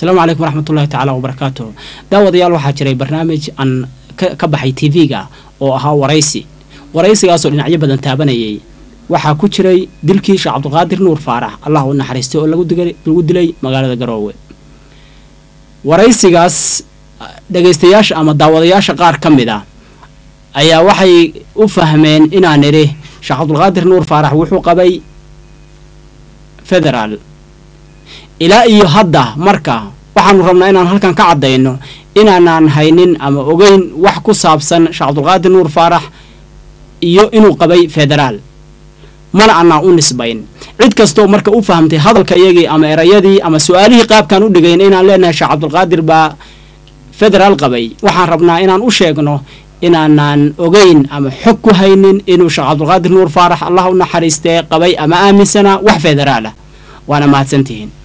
السلام عليكم ورحمة الله تعالى وبركاته. داود يالو حاجري برنامج عن كبحي تي فيغا oo ahaa waraysigaas oo dhinacyo badan taabanayay waxa ku jiray dilkii Sheekh Cabdulqaadir Nuur Faarax Allah u naxariisto oo lagu dilay magaalada Garowe waraysigaas dhageystayaasha ama daawadayaasha qaar kamid ah ayaa waxay u fahmeen inaan iri Sheekh Cabdulqaadir Nuur Faarax wuxuu qabay federal ilaa iyo hadda marka waxaan rabnaa inaan halkan ka cadeyno inaan haynin ama ogeyn wax ku saabsan Sheekh Cabdulqaadir Nuur Faarax iyo inuu qabay federal mana ana u nisbayn cid kasto marka u fahamtay hadalka iyagii ama erayadii ama su'aalihii qaabkan u dhigeen inaan leenahay Sheekh Cabdulqaadir ba federal qabay waxaan rabnaa inaan u sheegno inaan ogeyn ama xog ku haynin inuu Sheekh Cabdulqaadir Nuur Faarax Allah u naxariistay qabay ama aaminsana wax federal ah waana mahadsantihiin